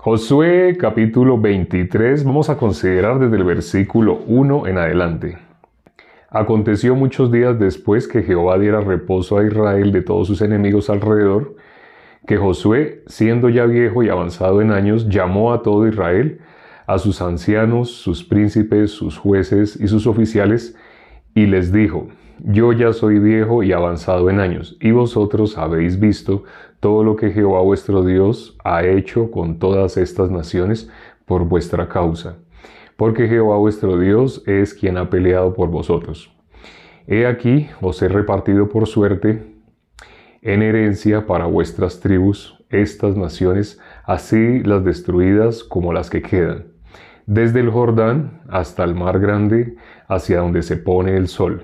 Josué capítulo 23, vamos a considerar desde el versículo 1 en adelante. Aconteció muchos días después que Jehová diera reposo a Israel de todos sus enemigos alrededor, que Josué, siendo ya viejo y avanzado en años, llamó a todo Israel, a sus ancianos, sus príncipes, sus jueces y sus oficiales, y les dijo: Yo ya soy viejo y avanzado en años, y vosotros habéis visto todo lo que Jehová vuestro Dios ha hecho con todas estas naciones por vuestra causa, porque Jehová vuestro Dios es quien ha peleado por vosotros. He aquí, os he repartido por suerte en herencia para vuestras tribus estas naciones, así las destruidas como las que quedan, desde el Jordán hasta el mar grande, hacia donde se pone el sol.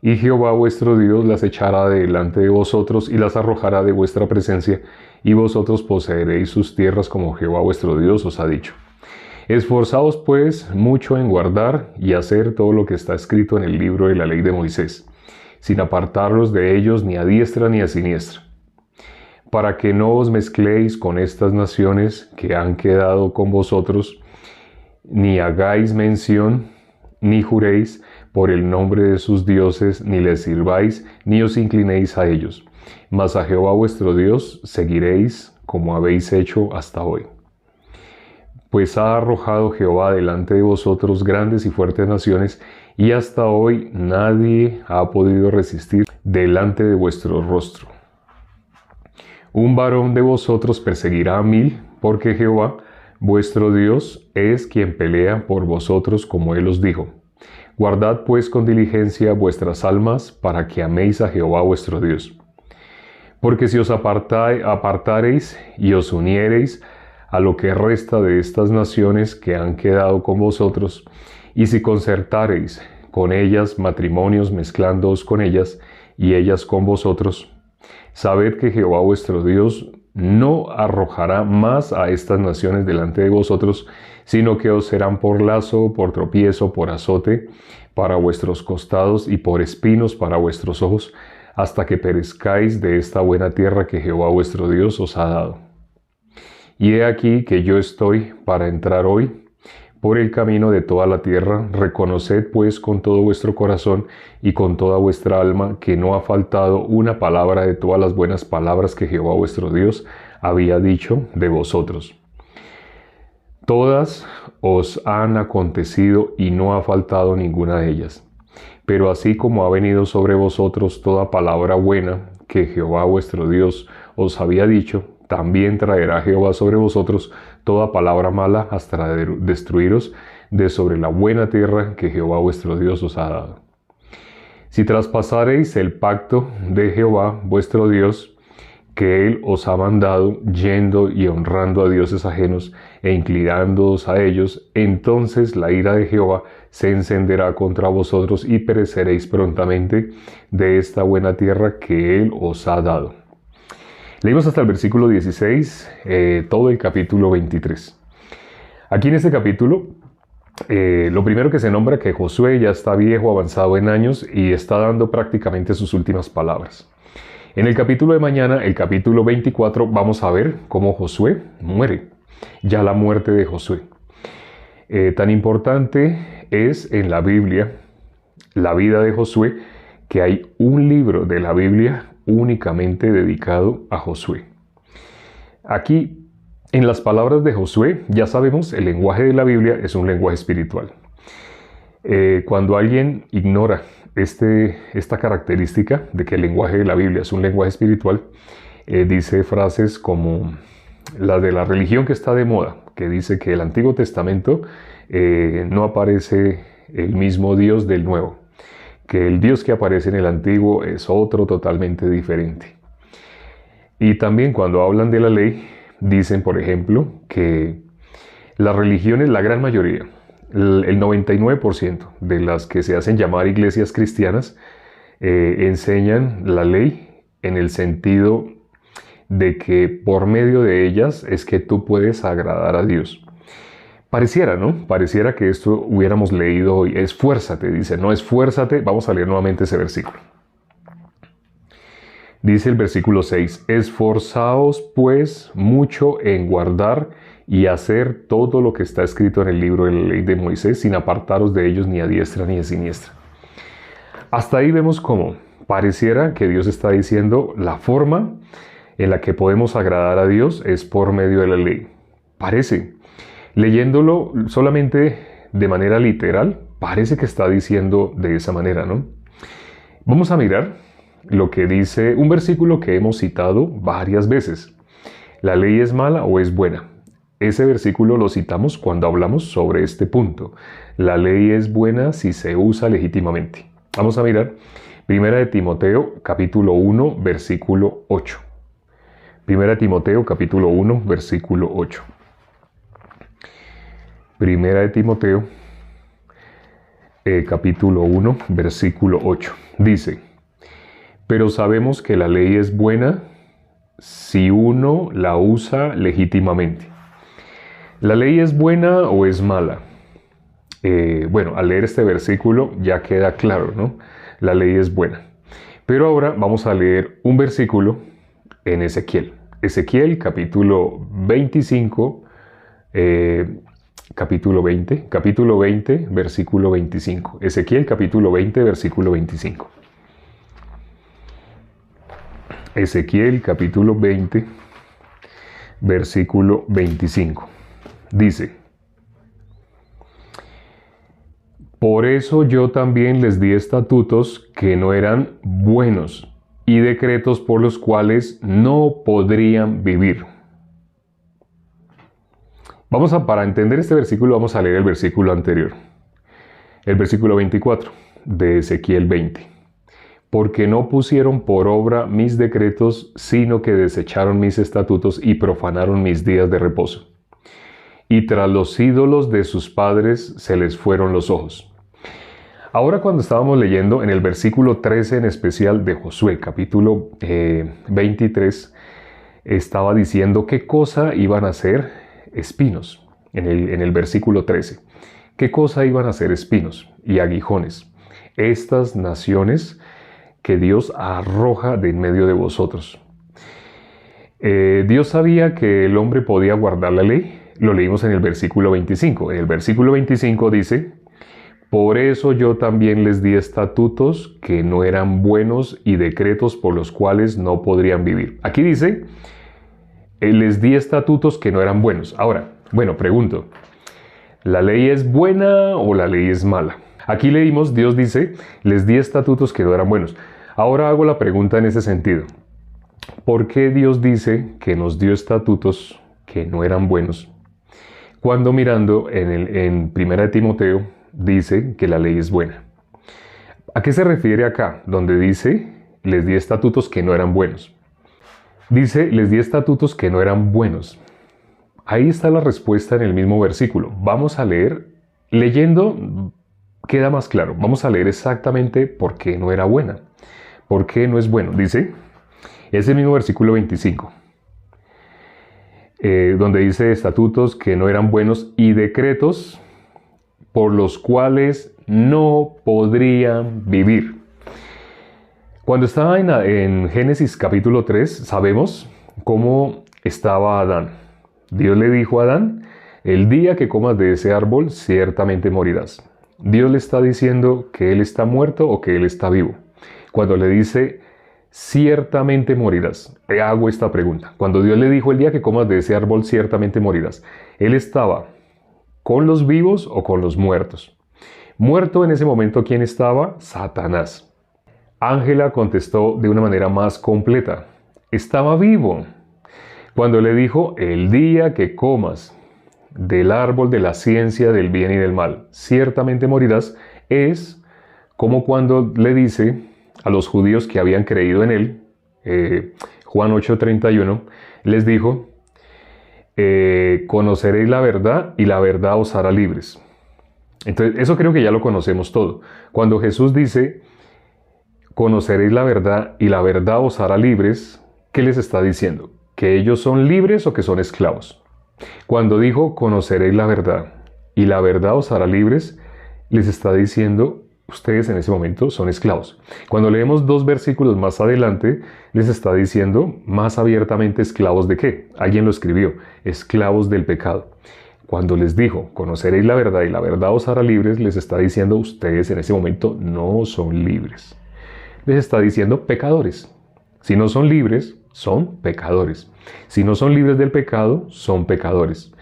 Y Jehová vuestro Dios las echará de delante de vosotros y las arrojará de vuestra presencia, y vosotros poseeréis sus tierras como Jehová vuestro Dios os ha dicho. Esforzaos pues mucho en guardar y hacer todo lo que está escrito en el libro de la ley de Moisés, sin apartarlos de ellos ni a diestra ni a siniestra, para que no os mezcléis con estas naciones que han quedado con vosotros, ni hagáis mención, ni juréis por el nombre de sus dioses, ni les sirváis, ni os inclinéis a ellos. Mas a Jehová vuestro Dios seguiréis como habéis hecho hasta hoy. Pues ha arrojado Jehová delante de vosotros grandes y fuertes naciones, y hasta hoy nadie ha podido resistir delante de vuestro rostro. Un varón de vosotros perseguirá a 1000, porque Jehová vuestro Dios es quien pelea por vosotros, como él os dijo. Guardad pues con diligencia vuestras almas, para que améis a Jehová vuestro Dios. Porque si os apartareis y os uniereis a lo que resta de estas naciones que han quedado con vosotros, y si concertareis con ellas matrimonios mezclándoos con ellas, y ellas con vosotros, sabed que Jehová vuestro Dios no arrojará más a estas naciones delante de vosotros, sino que os serán por lazo, por tropiezo, por azote para vuestros costados y por espinos para vuestros ojos, hasta que perezcáis de esta buena tierra que Jehová vuestro Dios os ha dado. Y he aquí que yo estoy para entrar hoy por el camino de toda la tierra. Reconoced pues con todo vuestro corazón y con toda vuestra alma que no ha faltado una palabra de todas las buenas palabras que Jehová vuestro Dios había dicho de vosotros. Todas os han acontecido y no ha faltado ninguna de ellas. Pero así como ha venido sobre vosotros toda palabra buena que Jehová vuestro Dios os había dicho, también traerá Jehová sobre vosotros toda palabra mala hasta destruiros de sobre la buena tierra que Jehová vuestro Dios os ha dado. Si traspasareis el pacto de Jehová vuestro Dios, que él os ha mandado, yendo y honrando a dioses ajenos e inclinándoos a ellos, entonces la ira de Jehová se encenderá contra vosotros y pereceréis prontamente de esta buena tierra que él os ha dado. Leímos hasta el versículo 16, todo el capítulo 23. Aquí en este capítulo, lo primero que se nombra que Josué ya está viejo, avanzado en años y está dando prácticamente sus últimas palabras. En el capítulo de mañana, el capítulo 24, vamos a ver cómo Josué muere, ya la muerte de Josué. Tan importante es en la Biblia la vida de Josué, que hay un libro de la Biblia únicamente dedicado a Josué. Aquí, en las palabras de Josué, ya sabemos, el lenguaje de la Biblia es un lenguaje espiritual. Cuando alguien ignora esta característica de que el lenguaje de la Biblia es un lenguaje espiritual, dice frases como la de la religión que está de moda, que dice que el Antiguo Testamento no aparece el mismo Dios del Nuevo, que el Dios que aparece en el Antiguo es otro totalmente diferente. Y también cuando hablan de la ley, dicen, por ejemplo, que las religiones, la gran mayoría, el 99% de las que se hacen llamar iglesias cristianas, enseñan la ley en el sentido de que por medio de ellas es que tú puedes agradar a Dios. Pareciera, ¿no? Pareciera que esto hubiéramos leído hoy. Esfuérzate, dice, no esfuérzate. Vamos a leer nuevamente ese versículo. Dice el versículo 6, esforzaos pues mucho en guardar y hacer todo lo que está escrito en el libro de la ley de Moisés, sin apartaros de ellos ni a diestra ni a siniestra. Hasta ahí vemos cómo pareciera que Dios está diciendo la forma en la que podemos agradar a Dios es por medio de la ley. Parece, leyéndolo solamente de manera literal, parece que está diciendo de esa manera, ¿no? Vamos a mirar lo que dice un versículo que hemos citado varias veces. ¿La ley es mala o es buena? Ese versículo lo citamos cuando hablamos sobre este punto. La ley es buena si se usa legítimamente. Vamos a mirar 1 Timoteo capítulo 1 versículo 8. 1 Timoteo capítulo 1 versículo 8. 1 Timoteo capítulo 1 versículo 8. Dice, pero sabemos que la ley es buena si uno la usa legítimamente. ¿La ley es buena o es mala? Bueno, al leer este versículo ya queda claro, ¿no? La ley es buena. Pero ahora vamos a leer un versículo en Ezequiel. Ezequiel capítulo 25, capítulo 20, versículo 25. Ezequiel capítulo 20, versículo 25. Ezequiel capítulo 20, versículo 25. Dice, por eso yo también les di estatutos que no eran buenos y decretos por los cuales no podrían vivir. Para entender este versículo, vamos a leer el versículo anterior. El versículo 24 de Ezequiel 20. Porque no pusieron por obra mis decretos, sino que desecharon mis estatutos y profanaron mis días de reposo. Y tras los ídolos de sus padres se les fueron los ojos. Ahora cuando estábamos leyendo en el versículo 13 en especial de Josué, capítulo 23, estaba diciendo qué cosa iban a hacer espinos, en el versículo 13. ¿Qué cosa iban a hacer espinos y aguijones? Estas naciones que Dios arroja de en medio de vosotros. Dios sabía que el hombre podía guardar la ley. Lo leímos en el versículo 25. En el versículo 25 dice, por eso yo también les di estatutos que no eran buenos y decretos por los cuales no podrían vivir. Aquí dice, les di estatutos que no eran buenos. Ahora, bueno, pregunto, ¿la ley es buena o la ley es mala? Aquí leímos, Dios dice, les di estatutos que no eran buenos. Ahora hago la pregunta en ese sentido. ¿Por qué Dios dice que nos dio estatutos que no eran buenos? Cuando mirando en 1 Timoteo dice que la ley es buena. ¿A qué se refiere acá? Donde dice, les di estatutos que no eran buenos. Dice, les di estatutos que no eran buenos. Ahí está la respuesta en el mismo versículo. Vamos a leer, leyendo queda más claro. Vamos a leer exactamente por qué no era buena. ¿Por qué no es bueno? Dice, ese mismo versículo 25. Donde dice estatutos que no eran buenos y decretos por los cuales no podrían vivir. Cuando estaba en Génesis capítulo 3, sabemos cómo estaba Adán. Dios le dijo a Adán, el día que comas de ese árbol, ciertamente morirás. Dios le está diciendo que él está muerto o que él está vivo. Cuando le dice, ciertamente morirás, te hago esta pregunta. Cuando Dios le dijo, el día que comas de ese árbol, ciertamente morirás, ¿él estaba con los vivos o con los muertos? Muerto en ese momento, ¿quién estaba? Satanás. Ángela contestó de una manera más completa. Estaba vivo. Cuando le dijo, el día que comas del árbol de la ciencia del bien y del mal, ciertamente morirás, es como cuando le dice a los judíos que habían creído en él, Juan 8:31, les dijo, conoceréis la verdad y la verdad os hará libres. Entonces, eso creo que ya lo conocemos todo. Cuando Jesús dice, conoceréis la verdad y la verdad os hará libres, ¿qué les está diciendo? ¿Que ellos son libres o que son esclavos? Cuando dijo, conoceréis la verdad y la verdad os hará libres, les está diciendo, ustedes en ese momento son esclavos. Cuando leemos 2 versículos más adelante, les está diciendo más abiertamente esclavos de qué. Alguien lo escribió, esclavos del pecado. Cuando les dijo, conoceréis la verdad y la verdad os hará libres, les está diciendo, ustedes en ese momento no son libres. Les está diciendo pecadores. Si no son libres, son pecadores. Si no son libres del pecado, son pecadores.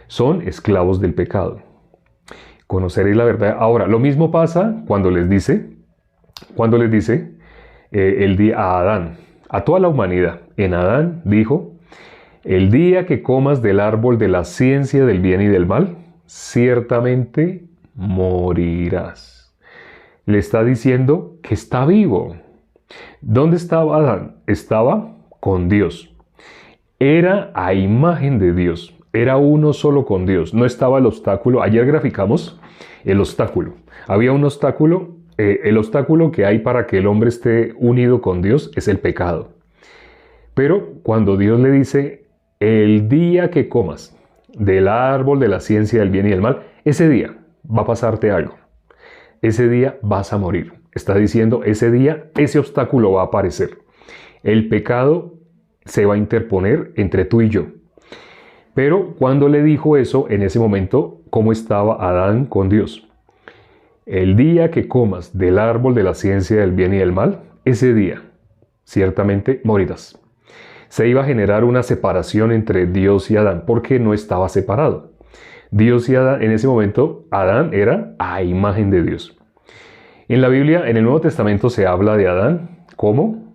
Son esclavos del pecado. Conoceréis la verdad. Ahora, lo mismo pasa cuando les dice el día a Adán, a toda la humanidad. En Adán dijo, el día que comas del árbol de la ciencia del bien y del mal, ciertamente morirás. Le está diciendo que está vivo. ¿Dónde estaba Adán? Estaba con Dios. Era a imagen de Dios. Era uno solo con Dios. No estaba el obstáculo. Ayer graficamos el obstáculo. Había un obstáculo. El obstáculo que hay para que el hombre esté unido con Dios es el pecado. Pero cuando Dios le dice, el día que comas del árbol de la ciencia del bien y del mal, ese día va a pasarte algo. Ese día vas a morir. Está diciendo, ese día, ese obstáculo va a aparecer. El pecado se va a interponer entre tú y yo. Pero cuando le dijo eso, en ese momento, ¿cómo estaba Adán con Dios? El día que comas del árbol de la ciencia del bien y del mal, ese día, ciertamente morirás. Se iba a generar una separación entre Dios y Adán, porque no estaba separado. Dios y Adán, en ese momento, Adán era a imagen de Dios. En la Biblia, en el Nuevo Testamento, se habla de Adán como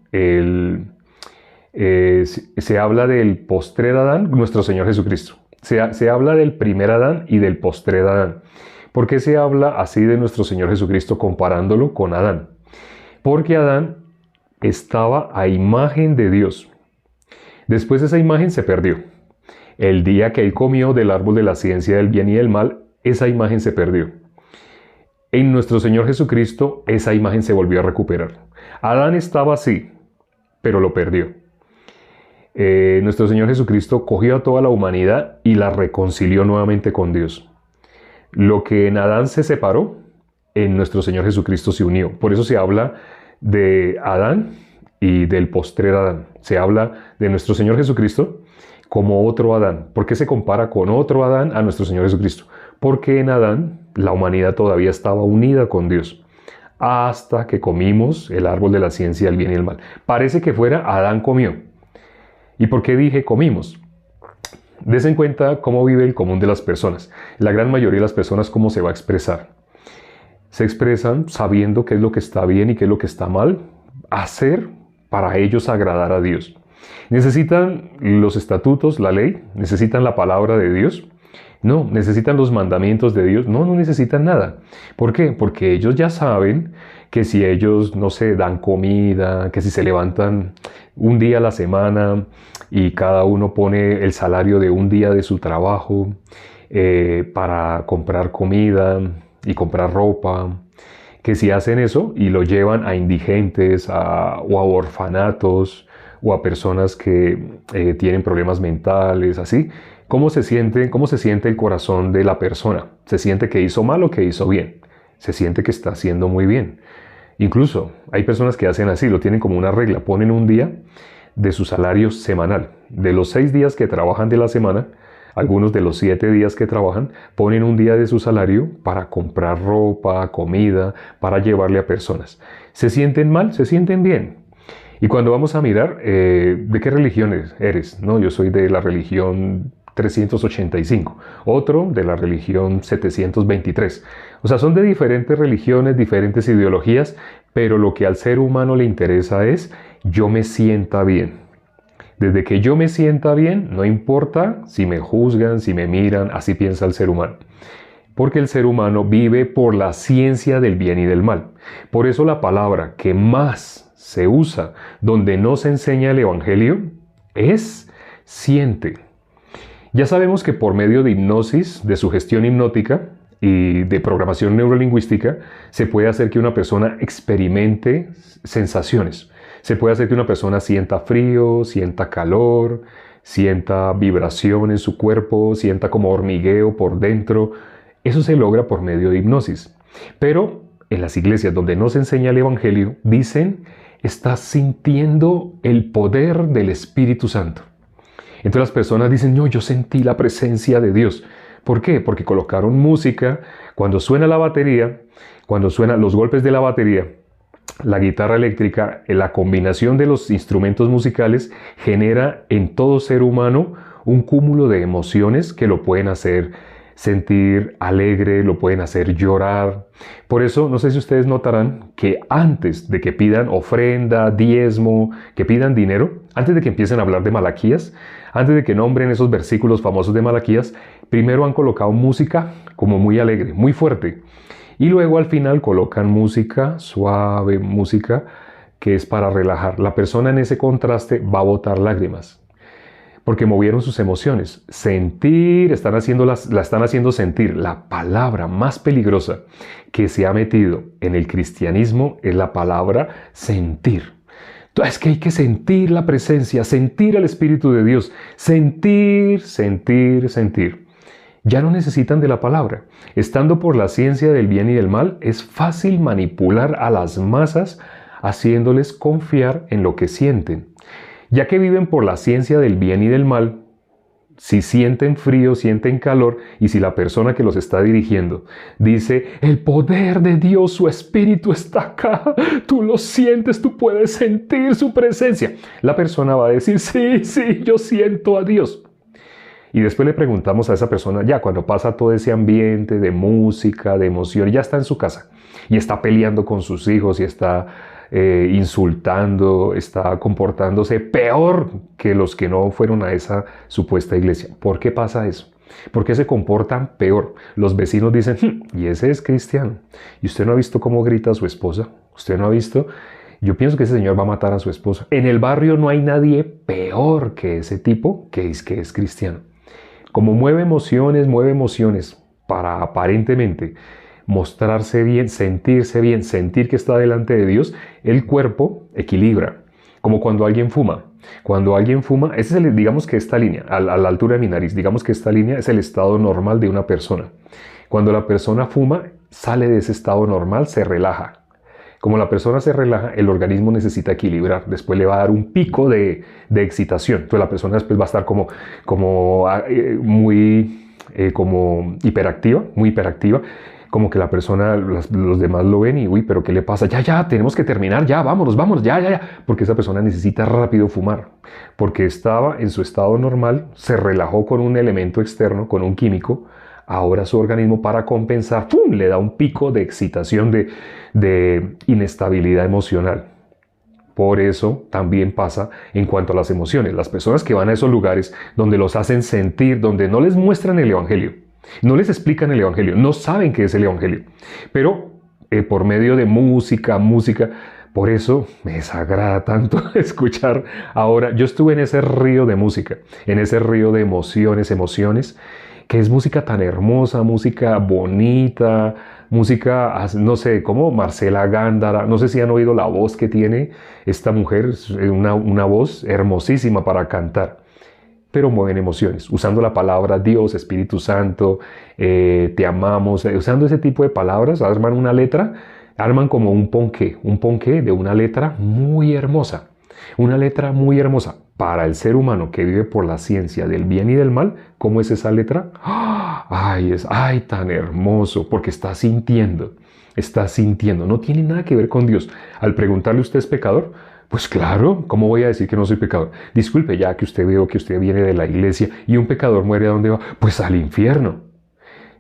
se habla del postrer Adán, nuestro Señor Jesucristo. Se habla del primer Adán y del postrer Adán. ¿Por qué se habla así de nuestro Señor Jesucristo comparándolo con Adán? Porque Adán estaba a imagen de Dios. Después esa imagen se perdió. El día que él comió del árbol de la ciencia del bien y del mal, esa imagen se perdió. En nuestro Señor Jesucristo, esa imagen se volvió a recuperar. Adán estaba así, pero lo perdió. Nuestro Señor Jesucristo cogió a toda la humanidad y la reconcilió nuevamente con Dios. Lo que en Adán se separó, en nuestro Señor Jesucristo se unió. Por eso se habla de Adán y del postrer Adán. Se habla de nuestro Señor Jesucristo como otro Adán. ¿Por qué se compara con otro Adán a nuestro Señor Jesucristo? Porque en Adán la humanidad todavía estaba unida con Dios hasta que comimos el árbol de la ciencia del bien y el mal. Parece que fuera Adán comió. ¿Y por qué dije comimos? Des en cuenta cómo vive el común de las personas. La gran mayoría de las personas, ¿cómo se va a expresar? Se expresan sabiendo qué es lo que está bien y qué es lo que está mal hacer para ellos agradar a Dios. ¿Necesitan los estatutos, la ley? ¿Necesitan la palabra de Dios? No. ¿Necesitan los mandamientos de Dios? No, no necesitan nada. ¿Por qué? Porque ellos ya saben que si ellos, no sé, dan comida, que si se levantan un día a la semana y cada uno pone el salario de un día de su trabajo para comprar comida y comprar ropa, que si hacen eso y lo llevan a indigentes o a orfanatos o a personas que tienen problemas mentales, así, ¿cómo se siente el corazón de la persona? ¿Se siente que hizo mal o que hizo bien? Se siente que está haciendo muy bien. Incluso hay personas que hacen así, lo tienen como una regla, ponen un día de su salario semanal. De los 6 días que trabajan de la semana, algunos de los 7 días que trabajan, ponen un día de su salario para comprar ropa, comida, para llevarle a personas. ¿Se sienten mal? ¿Se sienten bien? Y cuando vamos a mirar, ¿de qué religión eres? No, yo soy de la religión 385, otro de la religión 723. O sea, son de diferentes religiones, diferentes ideologías, pero lo que al ser humano le interesa es yo me sienta bien. Desde que yo me sienta bien, no importa si me juzgan, si me miran, así piensa el ser humano. Porque el ser humano vive por la ciencia del bien y del mal. Por eso la palabra que más se usa donde no se enseña el evangelio es siente. Ya sabemos que por medio de hipnosis, de sugestión hipnótica y de programación neurolingüística, se puede hacer que una persona experimente sensaciones. Se puede hacer que una persona sienta frío, sienta calor, sienta vibración en su cuerpo, sienta como hormigueo por dentro. Eso se logra por medio de hipnosis. Pero en las iglesias donde no se enseña el Evangelio, dicen, estás sintiendo el poder del Espíritu Santo. Entonces las personas dicen, no, yo sentí la presencia de Dios. ¿Por qué? Porque colocaron música, cuando suena la batería, cuando suenan los golpes de la batería, la guitarra eléctrica, la combinación de los instrumentos musicales genera en todo ser humano un cúmulo de emociones que lo pueden hacer sentir alegre, lo pueden hacer llorar. Por eso, no sé si ustedes notarán que antes de que pidan ofrenda, diezmo, que pidan dinero, antes de que empiecen a hablar de Malaquías, antes de que nombren esos versículos famosos de Malaquías, primero han colocado música como muy alegre, muy fuerte. Y luego al final colocan música suave, música que es para relajar. La persona en ese contraste va a botar lágrimas, porque movieron sus emociones. Sentir, la están haciendo sentir. La palabra más peligrosa que se ha metido en el cristianismo es la palabra sentir. Es que hay que sentir la presencia, sentir el Espíritu de Dios. Sentir, sentir, sentir. Ya no necesitan de la palabra. Estando por la ciencia del bien y del mal, es fácil manipular a las masas haciéndoles confiar en lo que sienten. Ya que viven por la ciencia del bien y del mal, si sienten frío, sienten calor, y si la persona que los está dirigiendo dice, el poder de Dios, su Espíritu está acá, tú lo sientes, tú puedes sentir su presencia, la persona va a decir, sí, sí, yo siento a Dios. Y después le preguntamos a esa persona, ya cuando pasa todo ese ambiente de música, de emoción, ya está en su casa y está peleando con sus hijos y está insultando, está comportándose peor que los que no fueron a esa supuesta iglesia. ¿Por qué pasa eso? ¿Por qué se comportan peor? Los vecinos dicen, y ese es cristiano. ¿Y usted no ha visto cómo grita a su esposa? ¿Usted no ha visto? Yo pienso que ese señor va a matar a su esposa. En el barrio no hay nadie peor que ese tipo que es cristiano. Como mueve emociones para aparentemente mostrarse bien, sentir que está delante de Dios, el cuerpo equilibra. Como cuando alguien fuma. Cuando alguien fuma, digamos que esta línea, a la altura de mi nariz, digamos que esta línea es el estado normal de una persona. Cuando la persona fuma, sale de ese estado normal, se relaja. Como la persona se relaja, el organismo necesita equilibrar. Después le va a dar un pico de excitación. Entonces la persona después va a estar como hiperactiva, muy hiperactiva. Como que la persona, los demás lo ven y, uy, pero ¿qué le pasa? Ya, tenemos que terminar, ya, vámonos, ya. Porque esa persona necesita rápido fumar. Porque estaba en su estado normal, se relajó con un elemento externo, con un químico. Ahora su organismo, para compensar, ¡pum!, le da un pico de excitación, de inestabilidad emocional. Por eso también pasa en cuanto a las emociones. Las personas que van a esos lugares donde los hacen sentir, donde no les muestran el Evangelio, no les explican el Evangelio, no saben qué es el Evangelio, pero por medio de música, por eso me desagrada tanto escuchar ahora. Yo estuve en ese río de música, en ese río de emociones, que es música tan hermosa, música bonita, música, no sé, como Marcela Gándara. No sé si han oído la voz que tiene esta mujer, una voz hermosísima para cantar. Pero mueven emociones, usando la palabra Dios, Espíritu Santo, te amamos, usando ese tipo de palabras, arman una letra, arman como un ponqué de una letra muy hermosa. Una letra muy hermosa para el ser humano que vive por la ciencia del bien y del mal. ¿Cómo es esa letra? ¡Ay, tan hermoso! Porque está sintiendo, no tiene nada que ver con Dios. Al preguntarle, ¿usted es pecador? Pues claro, ¿cómo voy a decir que no soy pecador? Disculpe, ya que usted veo que usted viene de la iglesia y un pecador muere, ¿a dónde va? Pues al infierno.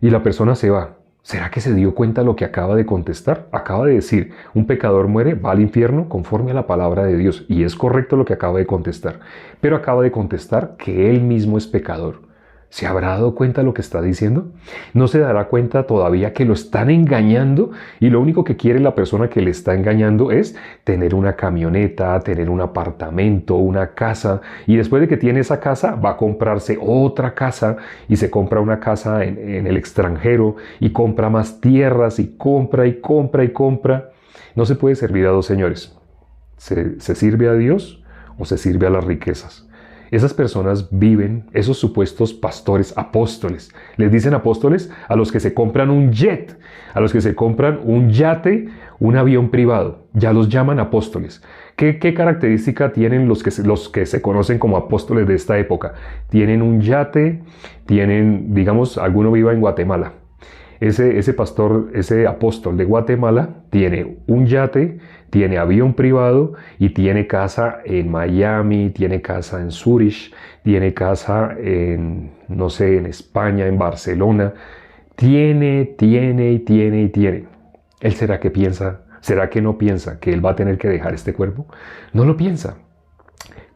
Y la persona se va. ¿Será que se dio cuenta de lo que acaba de contestar? Acaba de decir, un pecador muere, va al infierno conforme a la palabra de Dios. Y es correcto lo que acaba de contestar. Pero acaba de contestar que él mismo es pecador. ¿Se habrá dado cuenta de lo que está diciendo? ¿No se dará cuenta todavía que lo están engañando? Y lo único que quiere la persona que le está engañando es tener una camioneta, tener un apartamento, una casa. Y después de que tiene esa casa, va a comprarse otra casa y se compra una casa en el extranjero y compra más tierras y compra. No se puede servir a dos señores. ¿Se sirve a Dios o se sirve a las riquezas? Esas personas viven, esos supuestos pastores, apóstoles. Les dicen apóstoles a los que se compran un jet, a los que se compran un yate, un avión privado. Ya los llaman apóstoles. ¿Qué característica tienen los que se conocen como apóstoles de esta época? Tienen un yate, tienen, digamos, alguno viva en Guatemala. Ese pastor, ese apóstol de Guatemala tiene un yate, tiene avión privado y tiene casa en Miami, tiene casa en Zurich, tiene casa en, no sé, en España, en Barcelona. Tiene. ¿Él será que piensa? ¿Será que no piensa que él va a tener que dejar este cuerpo? No lo piensa.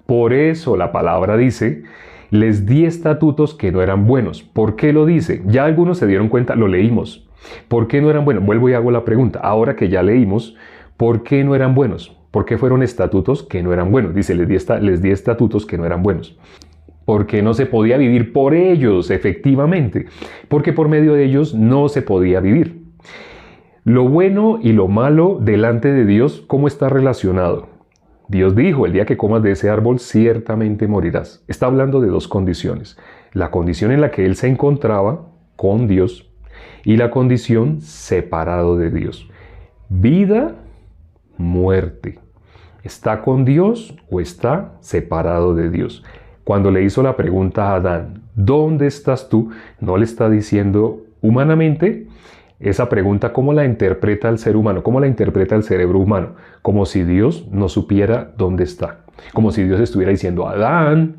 Por eso la palabra dice: les di estatutos que no eran buenos. ¿Por qué lo dice? Ya algunos se dieron cuenta, lo leímos. ¿Por qué no eran buenos? Vuelvo y hago la pregunta. Ahora que ya leímos, ¿por qué no eran buenos? ¿Por qué fueron estatutos que no eran buenos? Dice, les di estatutos que no eran buenos. Porque no se podía vivir por ellos, efectivamente. Porque por medio de ellos no se podía vivir. Lo bueno y lo malo delante de Dios, ¿cómo está relacionado? Dios dijo, el día que comas de ese árbol, ciertamente morirás. Está hablando de dos condiciones. La condición en la que él se encontraba con Dios y la condición separado de Dios. Vida, muerte. ¿Está con Dios o está separado de Dios? Cuando le hizo la pregunta a Adán, ¿dónde estás tú? No le está diciendo humanamente. Esa pregunta, ¿cómo la interpreta el ser humano? ¿Cómo la interpreta el cerebro humano? Como si Dios no supiera dónde está. Como si Dios estuviera diciendo, Adán,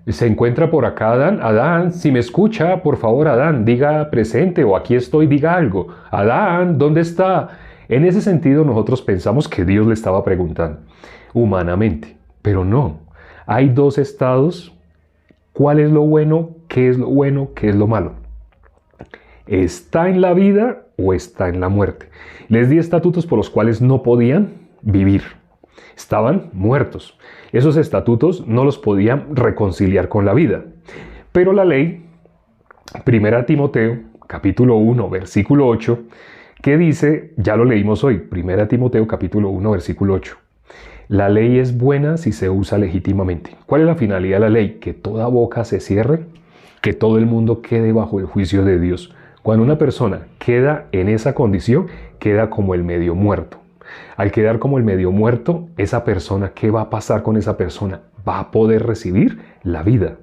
¿se encuentra por acá Adán? Adán, si me escucha, por favor, Adán, diga presente o aquí estoy, diga algo. Adán, ¿dónde está? En ese sentido, nosotros pensamos que Dios le estaba preguntando humanamente, pero no. Hay dos estados. ¿Cuál es lo bueno? ¿Qué es lo bueno? ¿Qué es lo malo? ¿Está en la vida o está en la muerte? Les di estatutos por los cuales no podían vivir. Estaban muertos. Esos estatutos no los podían reconciliar con la vida. Pero la ley, 1 Timoteo, capítulo 1, versículo 8, ¿qué dice? Ya lo leímos hoy. 1 Timoteo, capítulo 1, versículo 8. La ley es buena si se usa legítimamente. ¿Cuál es la finalidad de la ley? Que toda boca se cierre, que todo el mundo quede bajo el juicio de Dios. Cuando una persona queda en esa condición, queda como el medio muerto. Al quedar como el medio muerto, esa persona, ¿qué va a pasar con esa persona? Va a poder recibir la vida.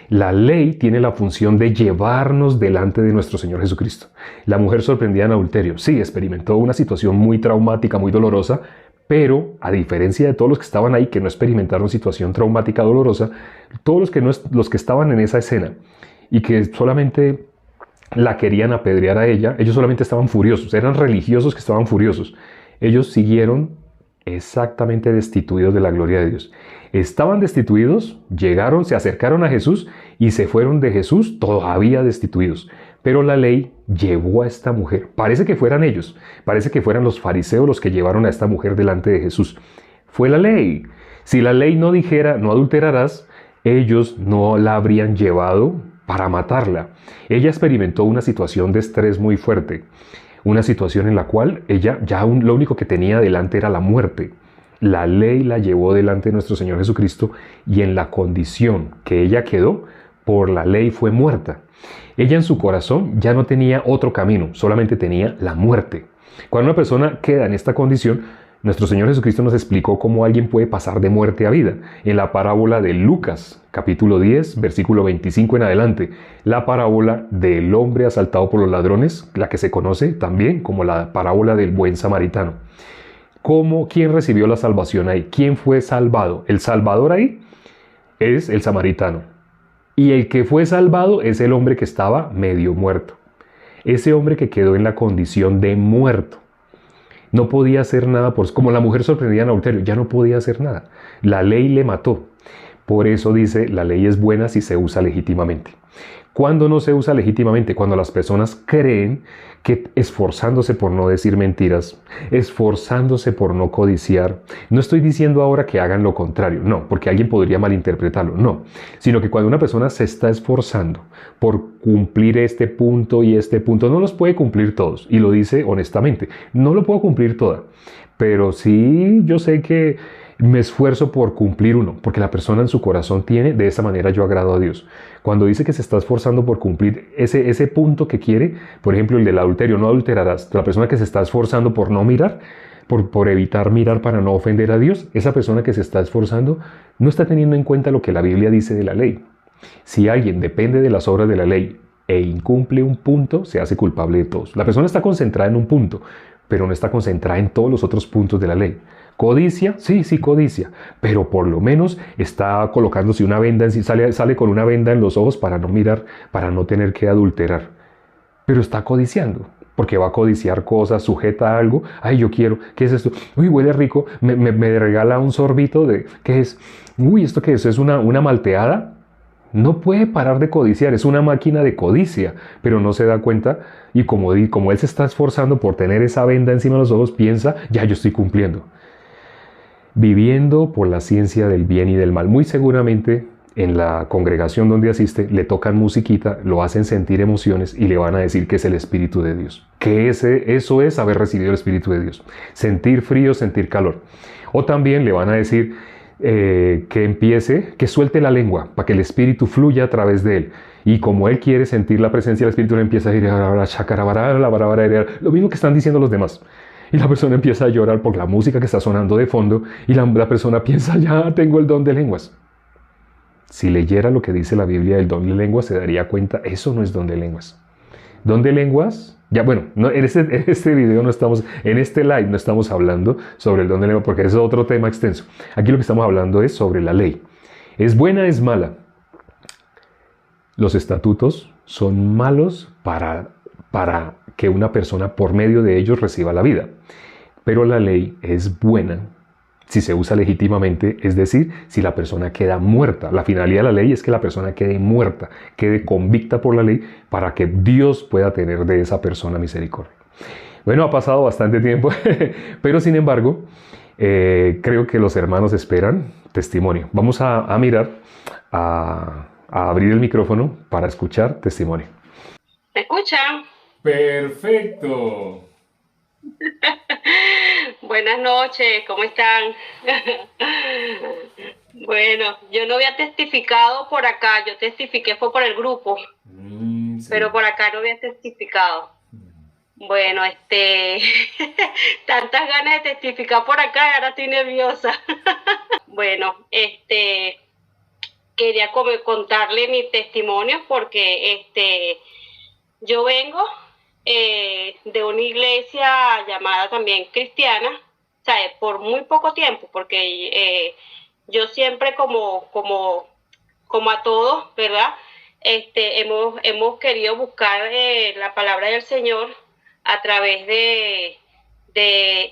La ley tiene la función de llevarnos delante de nuestro Señor Jesucristo. La mujer sorprendida en adulterio, sí, experimentó una situación muy traumática, muy dolorosa, pero a diferencia de todos los que estaban ahí que no experimentaron situación traumática dolorosa, todos los que estaban en esa escena y que solamente la querían apedrear a ella, ellos solamente estaban furiosos, eran religiosos que estaban furiosos. Ellos siguieron exactamente destituidos de la gloria de Dios. Estaban destituidos, llegaron, se acercaron a Jesús y se fueron de Jesús todavía destituidos. Pero la ley llevó a esta mujer. Parece que fueran ellos, parece que fueran los fariseos los que llevaron a esta mujer delante de Jesús. Fue la ley. Si la ley no dijera, no adulterarás, ellos no la habrían llevado para matarla. Ella experimentó una situación de estrés muy fuerte, una situación en la cual ella lo único que tenía delante era la muerte. La ley la llevó delante de nuestro Señor Jesucristo y en la condición que ella quedó, por la ley fue muerta. Ella en su corazón ya no tenía otro camino, solamente tenía la muerte. Cuando una persona queda en esta condición, nuestro Señor Jesucristo nos explicó cómo alguien puede pasar de muerte a vida. En la parábola de Lucas, capítulo 10, versículo 25 en adelante. La parábola del hombre asaltado por los ladrones, la que se conoce también como la parábola del buen samaritano. ¿Quién recibió la salvación ahí? ¿Quién fue salvado? El salvador ahí es el samaritano. Y el que fue salvado es el hombre que estaba medio muerto. Ese hombre que quedó en la condición de muerto. No podía hacer nada, como la mujer sorprendida en adulterio, ya no podía hacer nada. La ley le mató. Por eso dice, la ley es buena si se usa legítimamente. ¿Cuándo no se usa legítimamente? Cuando las personas creen que esforzándose por no decir mentiras, esforzándose por no codiciar. No estoy diciendo ahora que hagan lo contrario, no, porque alguien podría malinterpretarlo, no. Sino que cuando una persona se está esforzando por cumplir este punto y este punto, no los puede cumplir todos, y lo dice honestamente, no lo puedo cumplir toda, pero sí yo sé que Me esfuerzo por cumplir uno, porque la persona en su corazón tiene, de esa manera yo agrado a Dios. Cuando dice que se está esforzando por cumplir ese punto que quiere, por ejemplo el del adulterio, no adulterarás, la persona que se está esforzando por no mirar, por evitar mirar para no ofender a Dios, esa persona que se está esforzando no está teniendo en cuenta lo que la Biblia dice de la ley. Si alguien depende de las obras de la ley e incumple un punto, se hace culpable de todos. La persona está concentrada en un punto, pero no está concentrada en todos los otros puntos de la ley. Codicia, sí, codicia, pero por lo menos está colocándose una venda, sale con una venda en los ojos para no mirar, para no tener que adulterar. Pero está codiciando, porque va a codiciar cosas, sujeta a algo. Ay, yo quiero, ¿qué es esto? Uy, huele rico, me regala un sorbito de, ¿qué es? Uy, ¿esto qué es? ¿Es una malteada? No puede parar de codiciar, es una máquina de codicia, pero no se da cuenta y como él se está esforzando por tener esa venda encima de los ojos, piensa, ya yo estoy cumpliendo. Viviendo por la ciencia del bien y del mal. Muy seguramente en la congregación donde asiste le tocan musiquita, lo hacen sentir emociones y le van a decir que es el Espíritu de Dios. Que eso es haber recibido el Espíritu de Dios. Sentir frío, sentir calor. O también le van a decir que suelte la lengua para que el Espíritu fluya a través de él. Y como él quiere sentir la presencia del Espíritu, le empieza a decir lo mismo que están diciendo los demás. Y la persona empieza a llorar por la música que está sonando de fondo y la persona piensa, ya tengo el don de lenguas. Si leyera lo que dice la Biblia del don de lenguas, se daría cuenta, eso no es don de lenguas. Don de lenguas, ya bueno, no, en este video no estamos, en este live no estamos hablando sobre el don de lenguas porque es otro tema extenso. Aquí lo que estamos hablando es sobre la ley. ¿Es buena, es mala? Los estatutos son malos para que una persona por medio de ellos reciba la vida. Pero la ley es buena si se usa legítimamente, es decir, si la persona queda muerta. La finalidad de la ley es que la persona quede muerta, quede convicta por la ley para que Dios pueda tener de esa persona misericordia. Bueno, ha pasado bastante tiempo, pero sin embargo, creo que los hermanos esperan testimonio. Vamos a mirar, a abrir el micrófono para escuchar testimonio. ¿Me escuchan? Perfecto. Buenas noches, ¿cómo están? Bueno, yo no había testificado por acá, yo testifiqué fue por el grupo, sí. Pero por acá no había testificado. Bueno, tantas ganas de testificar por acá y ahora estoy nerviosa. Bueno, quería contarle mi testimonio porque yo vengo de una iglesia llamada también cristiana, ¿sabes? Por muy poco tiempo, porque yo siempre como a todos, ¿verdad? Hemos querido buscar la palabra del Señor a través de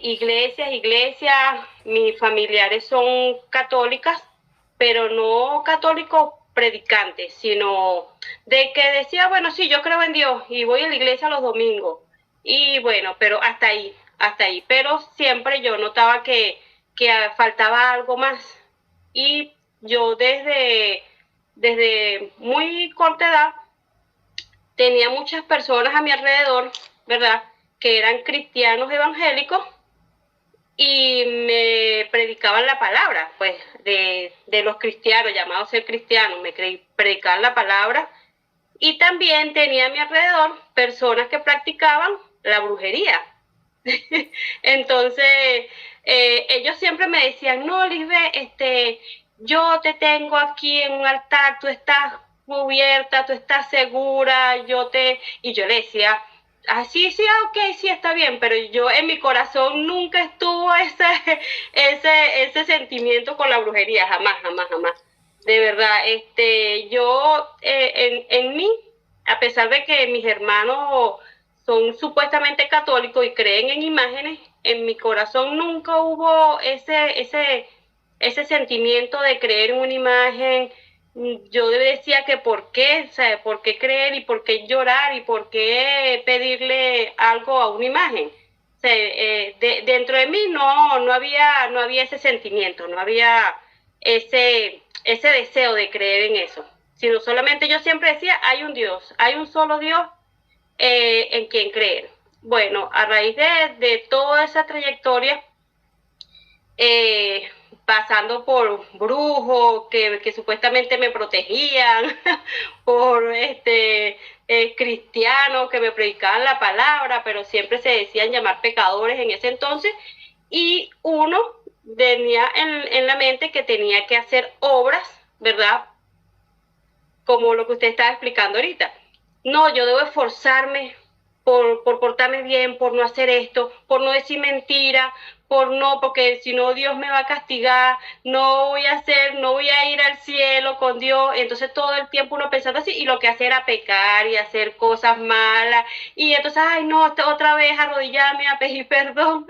iglesias. Mis familiares son católicas, pero no católicos predicantes, sino de que decía, bueno, sí, yo creo en Dios y voy a la iglesia los domingos. Y bueno, pero hasta ahí. Pero siempre yo notaba que faltaba algo más. Y yo desde muy corta edad tenía muchas personas a mi alrededor, ¿verdad?, que eran cristianos evangélicos y me predicaban la palabra, pues, de los cristianos, llamados a ser cristianos, me predicaban la palabra. Y también tenía a mi alrededor personas que practicaban la brujería. Entonces, ellos siempre me decían, no, Lisbeth, yo te tengo aquí en un altar, tú estás cubierta, tú estás segura, y yo le decía, sí, ok, sí, está bien, pero yo en mi corazón nunca estuvo ese sentimiento con la brujería, jamás. De verdad, yo en mí, a pesar de que mis hermanos son supuestamente católicos y creen en imágenes, en mi corazón nunca hubo ese sentimiento de creer en una imagen. Yo decía que por qué creer y por qué llorar y por qué pedirle algo a una imagen. O sea, dentro de mí no había ese sentimiento, no había ese deseo de creer en eso, sino solamente yo siempre decía, hay un Dios, hay un solo Dios en quien creer. Bueno, a raíz de toda esa trayectoria, pasando por brujos que supuestamente me protegían, por cristianos que me predicaban la palabra, pero siempre se decían llamar pecadores en ese entonces, y uno tenía en la mente que tenía que hacer obras, ¿verdad? Como lo que usted estaba explicando ahorita. No, yo debo esforzarme por portarme bien, por no hacer esto, por no decir mentira, porque si no Dios me va a castigar, no voy a ir al cielo con Dios. Entonces todo el tiempo uno pensando así, y lo que hacía era pecar y hacer cosas malas, y entonces, ay no, otra vez arrodillarme a pedir perdón.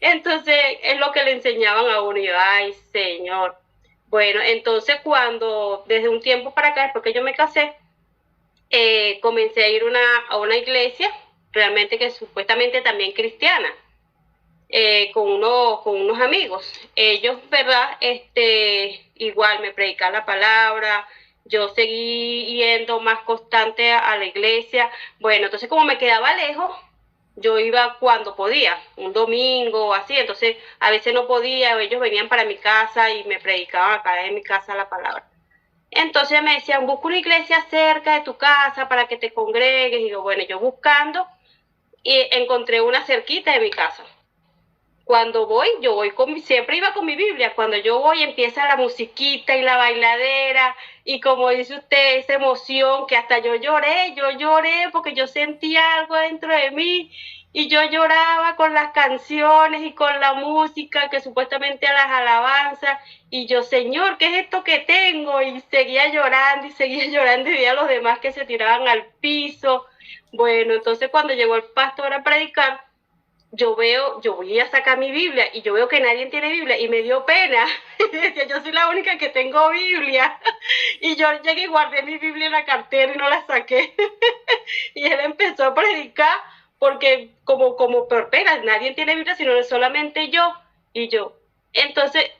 Entonces es lo que le enseñaban a uno, y yo, ay Señor. Bueno, entonces desde un tiempo para acá, después que yo me casé, comencé a ir a una iglesia, realmente que supuestamente también cristiana, con unos amigos. Ellos, ¿verdad? Igual me predicaban la palabra, yo seguí yendo más constante a la iglesia. Bueno, entonces como me quedaba lejos, yo iba cuando podía, un domingo o así, entonces a veces no podía, ellos venían para mi casa y me predicaban acá en mi casa la palabra. Entonces me decían, busca una iglesia cerca de tu casa para que te congregues. Y yo, bueno, yo buscando, y encontré una cerquita de mi casa. Cuando voy, siempre iba con mi Biblia. Cuando yo voy, empieza la musiquita y la bailadera, y como dice usted, esa emoción que hasta yo lloré porque yo sentía algo dentro de mí, y yo lloraba con las canciones y con la música, que supuestamente las alabanzas, y yo, Señor, ¿qué es esto que tengo? Y seguía llorando, y veía a los demás que se tiraban al piso. Bueno, entonces cuando llegó el pastor a predicar, yo voy a sacar mi Biblia, y yo veo que nadie tiene Biblia, y me dio pena. Y decía, yo soy la única que tengo Biblia. Y yo llegué y guardé mi Biblia en la cartera y no la saqué. Y él empezó a predicar, porque como por pena, nadie tiene Biblia, sino solamente yo. Y yo, entonces,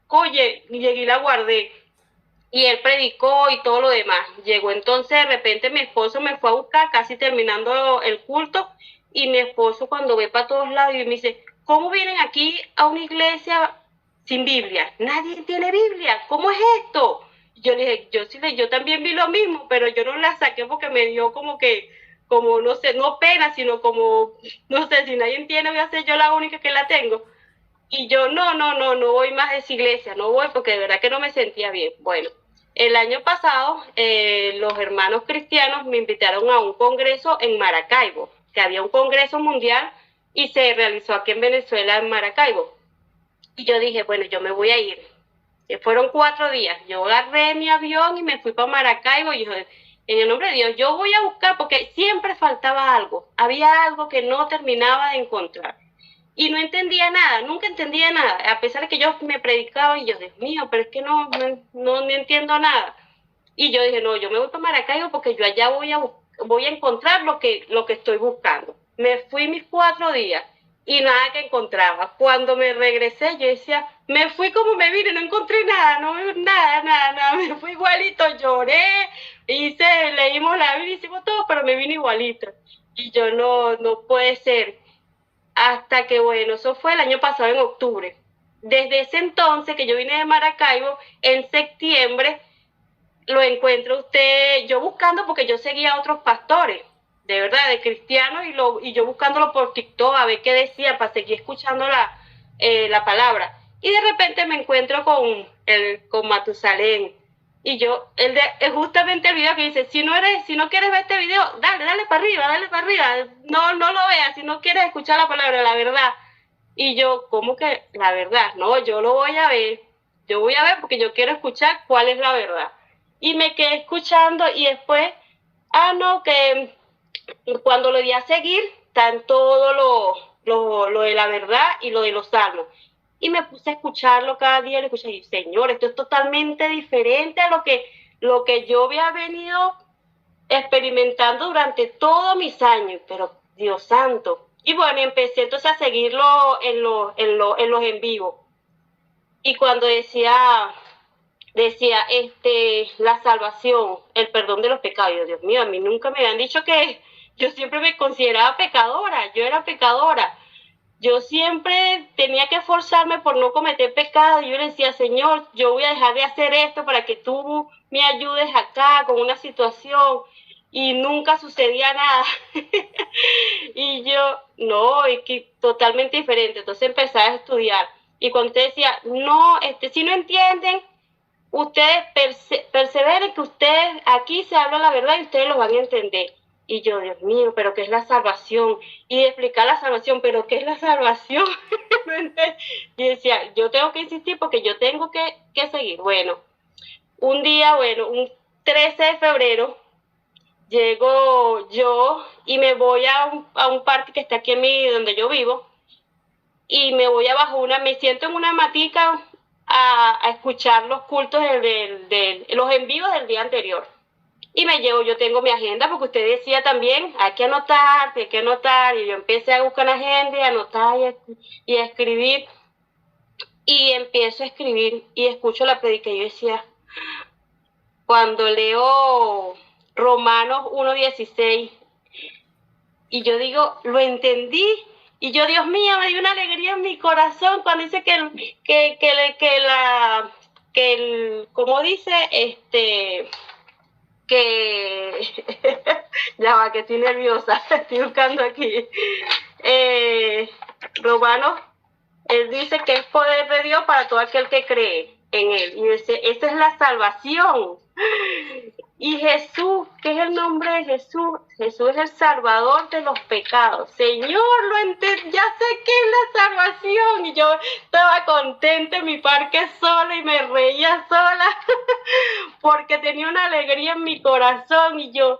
oye, llegué y la guardé. Y él predicó y todo lo demás. Llegó entonces, de repente mi esposo me fue a buscar, casi terminando el culto, y mi esposo cuando ve para todos lados y me dice, ¿cómo vienen aquí a una iglesia sin Biblia? Nadie tiene Biblia, ¿cómo es esto? Yo le dije, yo también vi lo mismo, pero yo no la saqué porque me dio como no sé, no pena, sino como, no sé, si nadie tiene, voy a ser yo la única que la tengo. Y yo, no voy más a esa iglesia, no voy porque de verdad que no me sentía bien. Bueno, el año pasado los hermanos cristianos me invitaron a un congreso en Maracaibo, que había un congreso mundial y se realizó aquí en Venezuela, en Maracaibo. Y yo dije, bueno, yo me voy a ir. Fueron 4 días. Yo agarré mi avión y me fui para Maracaibo, y yo, en el nombre de Dios, yo voy a buscar, porque siempre faltaba algo. Había algo que no terminaba de encontrar. Y no entendía nada, nunca entendía nada, a pesar de que yo me predicaba, y yo, Dios mío, pero es que no entiendo nada. Y yo dije, no, yo me voy para Maracaibo porque yo allá voy a encontrar lo que estoy buscando. Me fui mis 4 días y nada que encontraba. Cuando me regresé, yo decía, me fui como me vine, no encontré nada, nada, me fui igualito, lloré, leímos la Biblia, hicimos todo, pero me vine igualito. Y yo, no puede ser. Hasta que, bueno, eso fue el año pasado, en octubre. Desde ese entonces que yo vine de Maracaibo, en septiembre, lo encuentro usted, yo buscando, porque yo seguía a otros pastores, de verdad, de cristianos, y yo buscándolo por TikTok a ver qué decía, para seguir escuchando la palabra. Y de repente me encuentro con Matusalén. Y yo, es justamente el video que dice, si no quieres ver este video, dale para arriba, no lo veas, si no quieres escuchar la palabra, la verdad. Y yo, ¿cómo que la verdad? No, yo lo voy a ver, porque yo quiero escuchar cuál es la verdad. Y me quedé escuchando, y después, no, que cuando lo di a seguir, están todo lo de la verdad y lo de los salmos. Y me puse a escucharlo cada día, y dije, Señor, esto es totalmente diferente a lo que yo había venido experimentando durante todos mis años, pero Dios santo. Y bueno, empecé entonces a seguirlo en los en vivo. Y cuando decía la salvación, el perdón de los pecados, Dios mío, a mí nunca me habían dicho que yo siempre me consideraba pecadora, yo era pecadora. yo siempre tenía que esforzarme por no cometer pecado. Y yo le decía, Señor, yo voy a dejar de hacer esto para que tú me ayudes acá con una situación. Y nunca sucedía nada. Y yo, no, es que totalmente diferente. Entonces empecé a estudiar. Y cuando usted decía, no, si no entienden, ustedes perseveren, que ustedes aquí se habla la verdad y ustedes lo van a entender. Y yo, Dios mío, ¿pero qué es la salvación? Y explicar la salvación, ¿pero qué es la salvación? Y decía, yo tengo que insistir porque yo tengo que seguir. Bueno, un día, bueno, un 13 de febrero, llego yo y me voy a un parque que está aquí donde yo vivo, y me voy abajo me siento en una matica a escuchar los cultos los en vivos del día anterior. Y yo tengo mi agenda, porque usted decía también, hay que anotar, y yo empecé a buscar la agenda y a anotar y a escribir, y empiezo a escribir y escucho la predica, y yo decía, cuando leo Romanos 1:16, y yo digo, lo entendí, y yo, Dios mío, me dio una alegría en mi corazón cuando dice como dice, que ya va, que estoy nerviosa, estoy buscando aquí. Romanos, él dice que es poder de Dios para todo aquel que cree en él. Y dice, esa es la salvación. Y Jesús, ¿qué es el nombre de Jesús? Jesús es el salvador de los pecados. Señor, lo entendí, ya sé qué es la salvación. Y yo estaba contenta en mi parque sola y me reía sola porque tenía una alegría en mi corazón, y yo,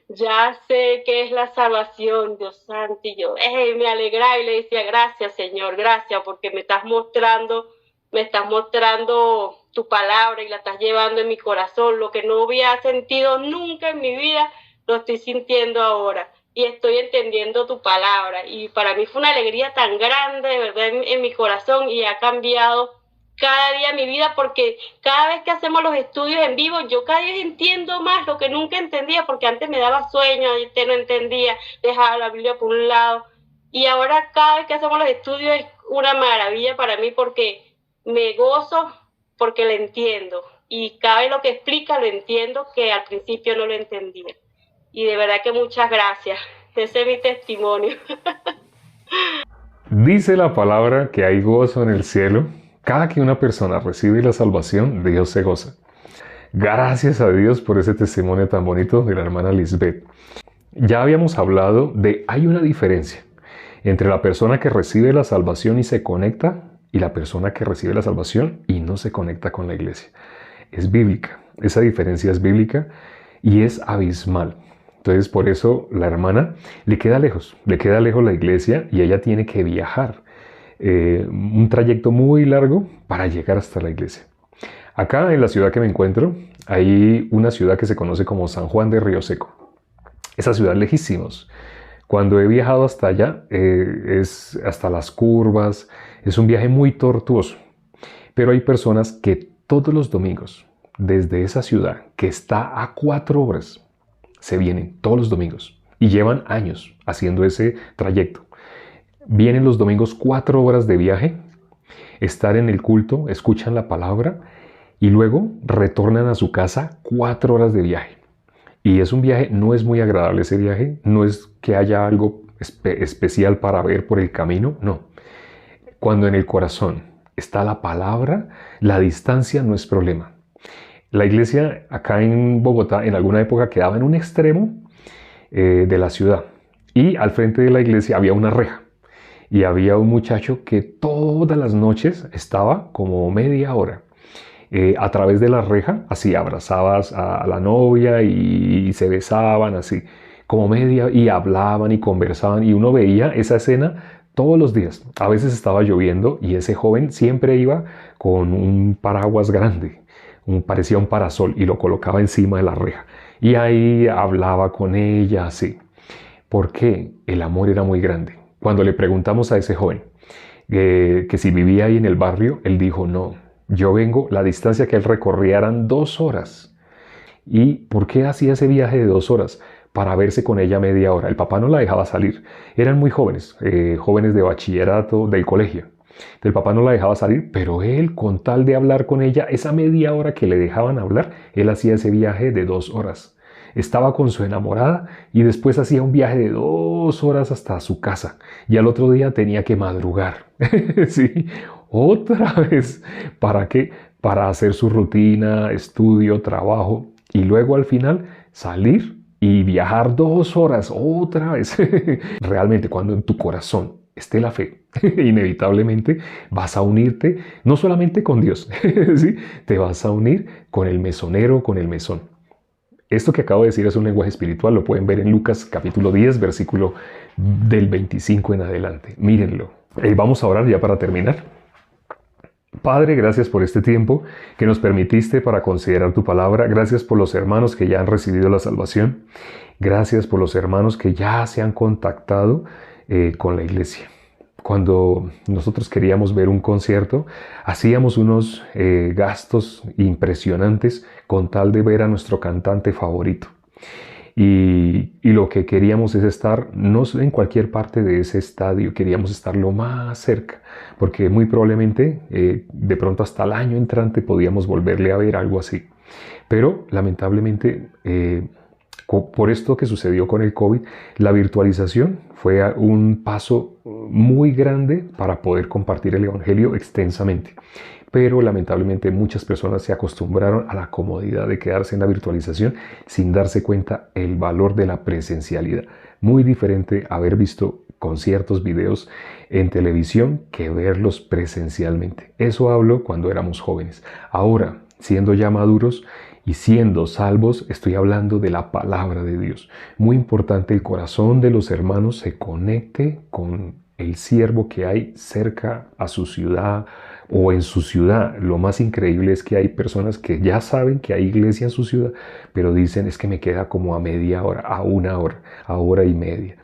ya sé qué es la salvación, Dios santo. Y yo, me alegraba y le decía, gracias, Señor, gracias, porque me estás mostrando tu palabra y la estás llevando en mi corazón. Lo que no había sentido nunca en mi vida, lo estoy sintiendo ahora. Y estoy entendiendo tu palabra. Y para mí fue una alegría tan grande, de verdad, en mi corazón, y ha cambiado cada día mi vida, porque cada vez que hacemos los estudios en vivo, yo cada día entiendo más lo que nunca entendía, porque antes me daba sueño, no entendía, dejaba la Biblia por un lado. Y ahora cada vez que hacemos los estudios es una maravilla para mí, porque me gozo, porque lo entiendo, y cada vez lo que explica lo entiendo, que al principio no lo entendía. Y de verdad que muchas gracias. Ese es mi testimonio. Dice la palabra que hay gozo en el cielo. Cada que una persona recibe la salvación, Dios se goza. Gracias a Dios por ese testimonio tan bonito de la hermana Lisbeth. Ya habíamos hablado de hay una diferencia entre la persona que recibe la salvación y se conecta, y la persona que recibe la salvación y no se conecta con la iglesia. Es bíblica, esa diferencia es bíblica y es abismal. Entonces, por eso la hermana le queda lejos la iglesia, y ella tiene que viajar un trayecto muy largo para llegar hasta la iglesia. Acá en la ciudad que me encuentro hay una ciudad que se conoce como San Juan de Río Seco. Esa ciudad lejísimos. Cuando he viajado hasta allá, es hasta las curvas, es un viaje muy tortuoso. Pero hay personas que todos los domingos, desde esa ciudad que está a 4 horas, se vienen todos los domingos y llevan años haciendo ese trayecto. Vienen los domingos 4 horas de viaje, estar en el culto, escuchan la palabra y luego retornan a su casa 4 horas de viaje. Y es un viaje, no es muy agradable ese viaje, no es que haya algo especial para ver por el camino, no. Cuando en el corazón está la palabra, la distancia no es problema. La iglesia acá en Bogotá en alguna época quedaba en un extremo de la ciudad, y al frente de la iglesia había una reja, y había un muchacho que todas las noches estaba como media hora a través de la reja, así abrazabas a la novia y se besaban así, como media, y hablaban y conversaban, y uno veía esa escena todos los días. A veces estaba lloviendo y ese joven siempre iba con un paraguas grande, parecía un parasol, y lo colocaba encima de la reja, y ahí hablaba con ella así. ¿Por qué? El amor era muy grande. Cuando le preguntamos a ese joven que si vivía ahí en el barrio, él dijo, no, yo vengo, la distancia que él recorría eran 2 horas. ¿Y por qué hacía ese viaje de 2 horas? para verse con ella media hora. El papá no la dejaba salir. Eran muy jóvenes, jóvenes de bachillerato, del colegio. El papá no la dejaba salir, pero él, con tal de hablar con ella, esa media hora que le dejaban hablar, él hacía ese viaje de 2 horas. Estaba con su enamorada y después hacía un viaje de 2 horas hasta su casa. Y al otro día tenía que madrugar. Sí, otra vez. ¿Para qué? Para hacer su rutina, estudio, trabajo. Y luego al final salir y viajar 2 horas otra vez. Realmente cuando en tu corazón esté la fe, inevitablemente vas a unirte no solamente con Dios, ¿sí? Te vas a unir con el mesonero, con el mesón. Esto que acabo de decir es un lenguaje espiritual, lo pueden ver en Lucas capítulo 10, versículo del 25 en adelante. Mírenlo. Vamos a orar ya para terminar. Padre, gracias por este tiempo que nos permitiste para considerar tu palabra. Gracias por los hermanos que ya han recibido la salvación. Gracias por los hermanos que ya se han contactado con la iglesia. Cuando nosotros queríamos ver un concierto, hacíamos unos gastos impresionantes con tal de ver a nuestro cantante favorito. Y lo que queríamos es estar no en cualquier parte de ese estadio, queríamos estar lo más cerca, porque muy probablemente de pronto hasta el año entrante podíamos volverle a ver algo así. Pero lamentablemente por esto que sucedió con el COVID, la virtualización fue un paso muy grande para poder compartir el Evangelio extensamente. Pero lamentablemente muchas personas se acostumbraron a la comodidad de quedarse en la virtualización sin darse cuenta el valor de la presencialidad. Muy diferente haber visto conciertos, videos en televisión que verlos presencialmente. Eso hablo cuando éramos jóvenes. Ahora, siendo ya maduros y siendo salvos, estoy hablando de la palabra de Dios. Muy importante, el corazón de los hermanos se conecte con el siervo que hay cerca a su ciudad o en su ciudad. Lo más increíble es que hay personas que ya saben que hay iglesia en su ciudad, pero dicen es que me queda como a media hora, a 1 hora, a 1:30.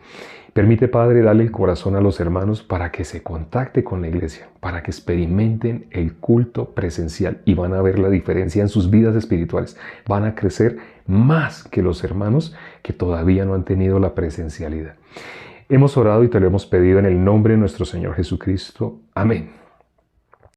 Permite, Padre, darle el corazón a los hermanos para que se contacte con la iglesia, para que experimenten el culto presencial y van a ver la diferencia en sus vidas espirituales. Van a crecer más que los hermanos que todavía no han tenido la presencialidad. Hemos orado y te lo hemos pedido en el nombre de nuestro Señor Jesucristo. Amén.